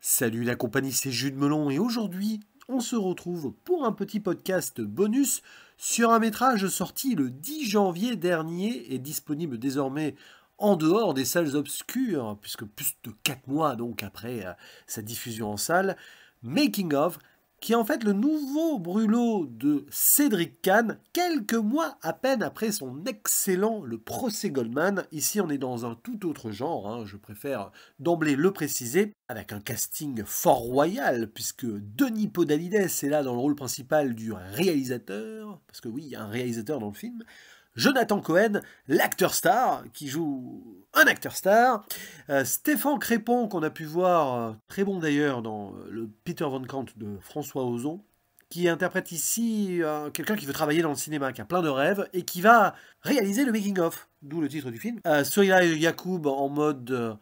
Salut la compagnie, c'est Jules Melon et aujourd'hui, on se retrouve pour un petit podcast bonus sur un métrage sorti le 10 janvier dernier et disponible désormais en dehors des salles obscures, puisque plus de 4 mois donc après sa diffusion en salle, Making of, qui est en fait le nouveau brûlot de Cédric Kahn, quelques mois à peine après son excellent Le Procès Goldman. Ici, on est dans un tout autre genre, hein, je préfère d'emblée le préciser, avec un casting fort royal, puisque Denis Podalides est là dans le rôle principal du réalisateur, parce que oui, il y a un réalisateur dans le film, Jonathan Cohen, l'acteur star, qui joue un acteur star. Stéphane Crépon, qu'on a pu voir, très bon d'ailleurs, dans le Peter Van Kant de François Ozon, qui interprète ici quelqu'un qui veut travailler dans le cinéma, qui a plein de rêves, et qui va réaliser le making-of, d'où le titre du film. Soria Yacoub en mode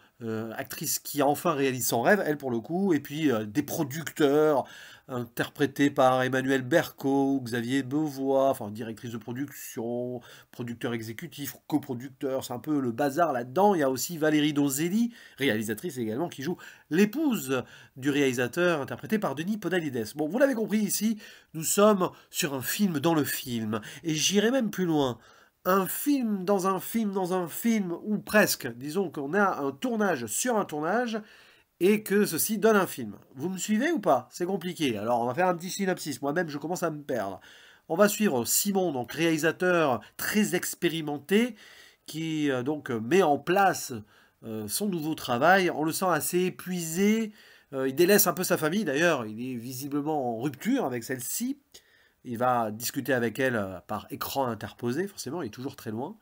actrice qui enfin réalise son rêve, elle pour le coup, et puis des producteurs interprétés par Emmanuel Berco, Xavier Beauvois, enfin directrice de production, producteur exécutif, coproducteur, c'est un peu le bazar là-dedans. Il y a aussi Valérie Donzelli, réalisatrice également, qui joue l'épouse du réalisateur, interprétée par Denis Podalides. Bon, vous l'avez compris ici, nous sommes sur un film dans le film, et j'irai même plus loin. Un film dans un film dans un film, ou presque. Disons qu'on a un tournage sur un tournage, et que ceci donne un film. Vous me suivez ou pas? C'est compliqué. Alors on va faire un petit synopsis. Moi-même, je commence à me perdre. On va suivre Simon, donc réalisateur très expérimenté, qui donc met en place son nouveau travail. On le sent assez épuisé. Il délaisse un peu sa famille, d'ailleurs. Il est visiblement en rupture avec celle-ci. Il va discuter avec elle par écran interposé, forcément, il est toujours très loin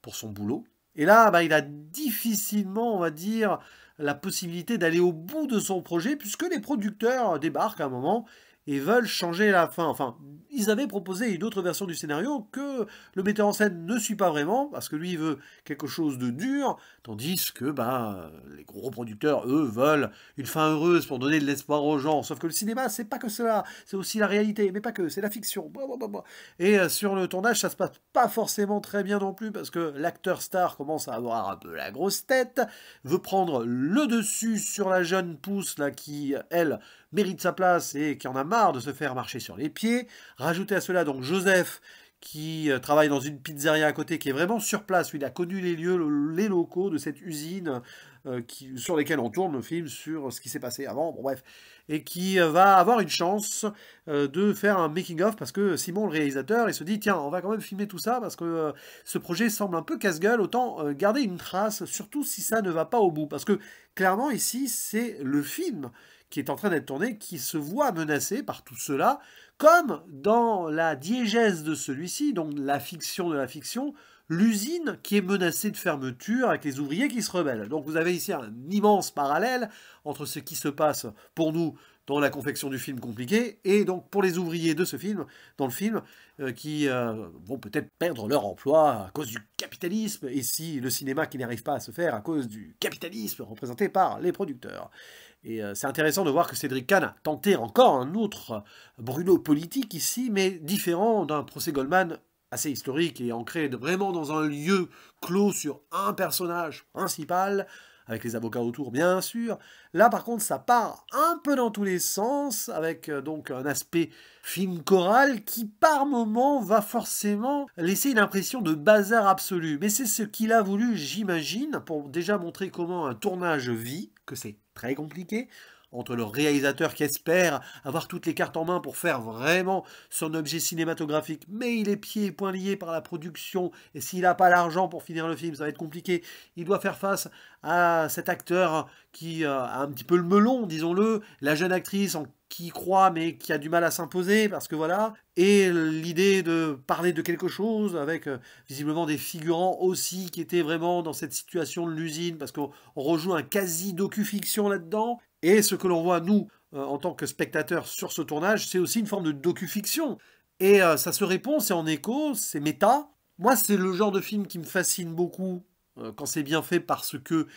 pour son boulot. Et là, il a difficilement, on va dire, la possibilité d'aller au bout de son projet, puisque les producteurs débarquent à un moment et veulent changer la fin. Enfin, ils avaient proposé une autre version du scénario que le metteur en scène ne suit pas vraiment, parce que lui, il veut quelque chose de dur, tandis que les gros producteurs, eux, veulent une fin heureuse pour donner de l'espoir aux gens. Sauf que le cinéma, c'est pas que cela, c'est aussi la réalité, mais pas que, c'est la fiction. Et sur le tournage, ça se passe pas forcément très bien non plus, parce que l'acteur star commence à avoir un peu la grosse tête, veut prendre le dessus sur la jeune pousse, là, qui, elle, mérite sa place et qui en a marre de se faire marcher sur les pieds. Rajoutez à cela donc Joseph, qui travaille dans une pizzeria à côté, qui est vraiment sur place. Lui, il a connu les lieux, les locaux de cette usine sur lesquels on tourne le film, sur ce qui s'est passé avant, bon bref. Et qui va avoir une chance de faire un making-of, parce que Simon, le réalisateur, il se dit, tiens, on va quand même filmer tout ça, parce que ce projet semble un peu casse-gueule, autant garder une trace, surtout si ça ne va pas au bout. Parce que, clairement, ici, c'est le film qui est en train d'être tourné, qui se voit menacé par tout cela, comme dans la diégèse de celui-ci, donc la fiction de la fiction, l'usine qui est menacée de fermeture avec les ouvriers qui se rebellent. Donc vous avez ici un immense parallèle entre ce qui se passe pour nous dans la confection du film compliqué, et donc pour les ouvriers de ce film, dans le film, qui vont peut-être perdre leur emploi à cause du capitalisme, et si le cinéma qui n'arrive pas à se faire à cause du capitalisme représenté par les producteurs. Et c'est intéressant de voir que Cédric Kahn a tenté encore un autre brûlot politique ici, mais différent d'un procès Goldman assez historique et ancré vraiment dans un lieu clos sur un personnage principal, avec les avocats autour bien sûr. Là par contre ça part un peu dans tous les sens, avec donc un aspect film choral qui par moment va forcément laisser une impression de bazar absolu. Mais c'est ce qu'il a voulu, j'imagine, pour déjà montrer comment un tournage vit, que c'est très compliqué, entre le réalisateur qui espère avoir toutes les cartes en main pour faire vraiment son objet cinématographique, mais il est pieds et poings liés par la production, et s'il n'a pas l'argent pour finir le film, ça va être compliqué. Il doit faire face à cet acteur qui a un petit peu le melon, disons-le, la jeune actrice qui croit mais qui a du mal à s'imposer, parce que voilà, et l'idée de parler de quelque chose avec visiblement des figurants aussi qui étaient vraiment dans cette situation de l'usine, parce qu'on rejoue un quasi-docu-fiction là-dedans. Et ce que l'on voit, nous, en tant que spectateurs sur ce tournage, c'est aussi une forme de docu-fiction. Et ça se répond, c'est en écho, c'est méta. Moi, c'est le genre de film qui me fascine beaucoup quand c'est bien fait, parce que,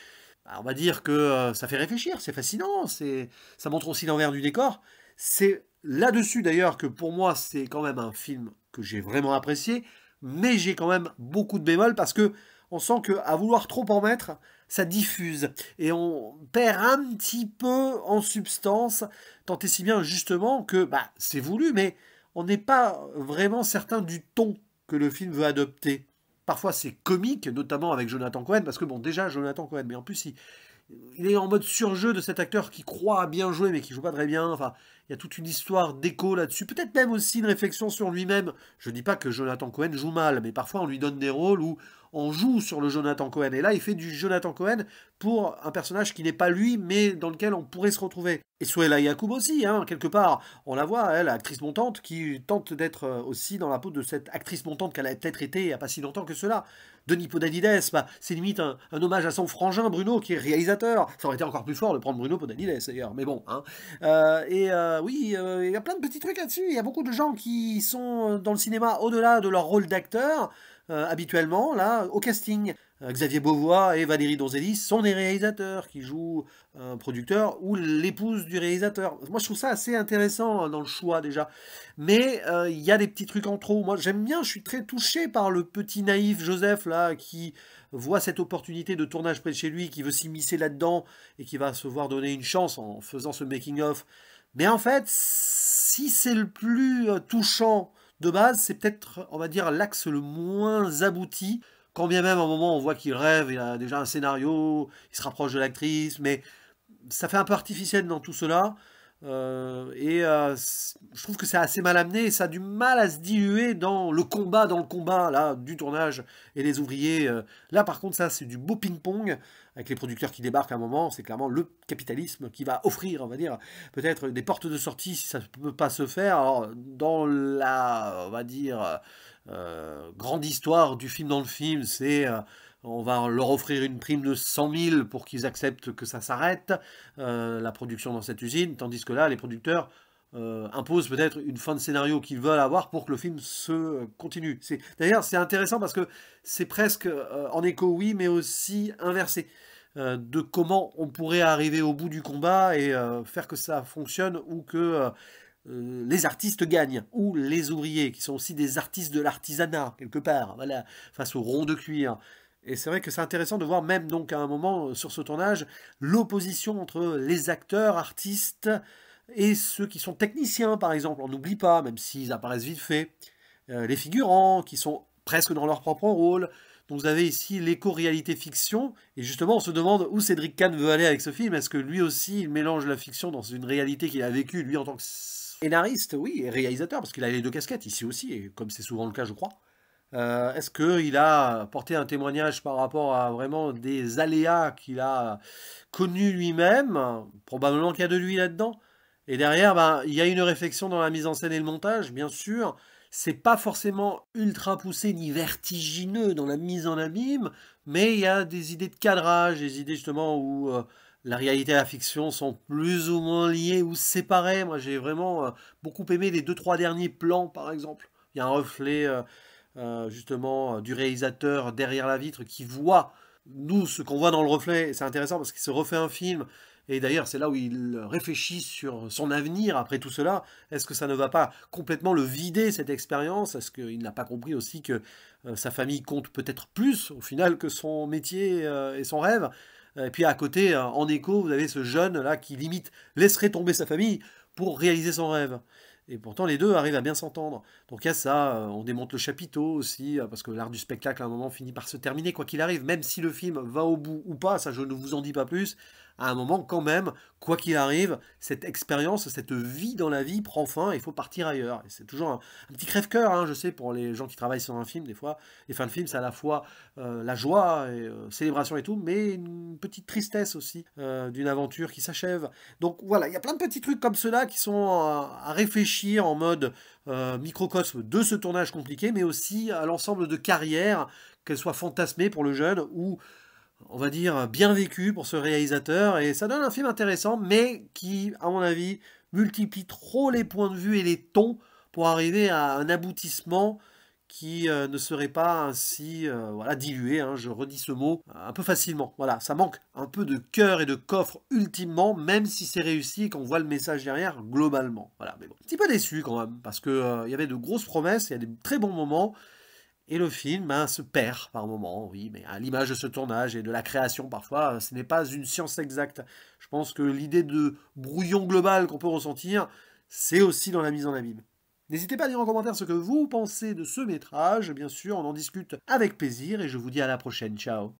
on va dire que ça fait réfléchir, c'est fascinant, ça montre aussi l'envers du décor. C'est là-dessus, d'ailleurs, que pour moi, c'est quand même un film que j'ai vraiment apprécié, mais j'ai quand même beaucoup de bémols, parce que on sent qu'à vouloir trop en mettre, ça diffuse. Et on perd un petit peu en substance, tant et si bien justement que c'est voulu, mais on n'est pas vraiment certain du ton que le film veut adopter. Parfois c'est comique, notamment avec Jonathan Cohen, parce que bon, déjà Jonathan Cohen, mais en plus il est en mode surjeu de cet acteur qui croit à bien jouer mais qui joue pas très bien. Enfin, il y a toute une histoire d'écho là-dessus. Peut-être même aussi une réflexion sur lui-même. Je dis pas que Jonathan Cohen joue mal, mais parfois on lui donne des rôles où on joue sur le Jonathan Cohen. Et là, il fait du Jonathan Cohen pour un personnage qui n'est pas lui, mais dans lequel on pourrait se retrouver. Et Souhaila Yacoub aussi, hein, quelque part. On la voit, elle, actrice montante, qui tente d'être aussi dans la peau de cette actrice montante qu'elle a peut-être été il n'y a pas si longtemps que cela. Denis Podalides, c'est limite un hommage à son frangin Bruno, qui est réalisateur. Ça aurait été encore plus fort de prendre Bruno Podalides, d'ailleurs, mais bon. Hein. Oui, il y a plein de petits trucs là-dessus. Il y a beaucoup de gens qui sont dans le cinéma au-delà de leur rôle d'acteur, habituellement, là, au casting. Xavier Beauvois et Valérie Donzelli sont des réalisateurs qui jouent un producteur ou l'épouse du réalisateur. Moi, je trouve ça assez intéressant dans le choix, déjà. Mais il y a des petits trucs en trop. Moi, j'aime bien, je suis très touché par le petit naïf Joseph, là, qui voit cette opportunité de tournage près de chez lui, qui veut s'immiscer là-dedans et qui va se voir donner une chance en faisant ce making-of. Mais en fait, si c'est le plus touchant de base, c'est peut-être, on va dire, l'axe le moins abouti. Quand bien même, à un moment, on voit qu'il rêve, il a déjà un scénario, il se rapproche de l'actrice, mais ça fait un peu artificiel dans tout cela. Je trouve que c'est assez mal amené et ça a du mal à se diluer dans le combat là, du tournage et les ouvriers. Là, par contre, ça, c'est du beau ping-pong avec les producteurs qui débarquent à un moment. C'est clairement le capitalisme qui va offrir, on va dire, peut-être des portes de sortie si ça ne peut pas se faire. Alors, dans la, on va dire, grande histoire du film dans le film, c'est on va leur offrir une prime de 100 000 pour qu'ils acceptent que ça s'arrête, la production dans cette usine, tandis que là, les producteurs imposent peut-être une fin de scénario qu'ils veulent avoir pour que le film se continue. D'ailleurs, c'est intéressant parce que c'est presque en écho, oui, mais aussi inversé. De comment on pourrait arriver au bout du combat et faire que ça fonctionne ou que les artistes gagnent, ou les ouvriers, qui sont aussi des artistes de l'artisanat, quelque part, voilà, face au rond de cuir. Et c'est vrai que c'est intéressant de voir même donc à un moment sur ce tournage l'opposition entre les acteurs, artistes et ceux qui sont techniciens par exemple. On n'oublie pas, même s'ils apparaissent vite fait, les figurants qui sont presque dans leur propre rôle. Donc vous avez ici l'éco-réalité fiction et justement on se demande où Cédric Kahn veut aller avec ce film. Est-ce que lui aussi il mélange la fiction dans une réalité qu'il a vécue lui en tant que scénariste, oui, et réalisateur parce qu'il a les deux casquettes ici aussi et comme c'est souvent le cas je crois. Est-ce qu'il a porté un témoignage par rapport à vraiment des aléas qu'il a connus lui-même? Probablement qu'il y a de lui là-dedans. Et derrière, il y a une réflexion dans la mise en scène et le montage, bien sûr. C'est pas forcément ultra poussé ni vertigineux dans la mise en abîme, mais il y a des idées de cadrage, des idées justement où la réalité et la fiction sont plus ou moins liées ou séparées. Moi, j'ai vraiment beaucoup aimé les 2-3 derniers plans, par exemple. Il y a un reflet justement du réalisateur derrière la vitre qui voit nous ce qu'on voit dans le reflet. C'est intéressant parce qu'il se refait un film et d'ailleurs c'est là où il réfléchit sur son avenir après tout cela. Est-ce que ça ne va pas complètement le vider cette expérience? Est-ce qu'il n'a pas compris aussi que sa famille compte peut-être plus au final que son métier et son rêve? Et puis à côté, en écho, vous avez ce jeune là qui limite laisserait tomber sa famille pour réaliser son rêve. Et pourtant, les deux arrivent à bien s'entendre. Donc il y a ça, on démonte le chapiteau aussi, parce que l'art du spectacle, à un moment, finit par se terminer, quoi qu'il arrive. Même si le film va au bout ou pas, ça je ne vous en dis pas plus, à un moment, quand même, quoi qu'il arrive, cette expérience, cette vie dans la vie prend fin et il faut partir ailleurs. Et c'est toujours un petit crève-cœur, hein, je sais, pour les gens qui travaillent sur un film, des fois. Les fins de film, c'est à la fois la joie, et, célébration et tout, mais une petite tristesse aussi d'une aventure qui s'achève. Donc voilà, il y a plein de petits trucs comme cela qui sont à réfléchir en mode microcosme de ce tournage compliqué, mais aussi à l'ensemble de carrière, qu'elle soit fantasmée pour le jeune ou on va dire, bien vécu pour ce réalisateur, et ça donne un film intéressant, mais qui, à mon avis, multiplie trop les points de vue et les tons pour arriver à un aboutissement qui ne serait pas ainsi voilà, dilué, hein, je redis ce mot, un peu facilement. Voilà, ça manque un peu de cœur et de coffre ultimement, même si c'est réussi et qu'on voit le message derrière globalement. Voilà, mais bon, un petit peu déçu quand même, parce que il y avait de grosses promesses, il y a des très bons moments, Et le film se perd par moments, oui, mais à l'image de ce tournage et de la création, parfois, ce n'est pas une science exacte. Je pense que l'idée de brouillon global qu'on peut ressentir, c'est aussi dans la mise en abîme. N'hésitez pas à dire en commentaire ce que vous pensez de ce métrage, bien sûr, on en discute avec plaisir et je vous dis à la prochaine, ciao.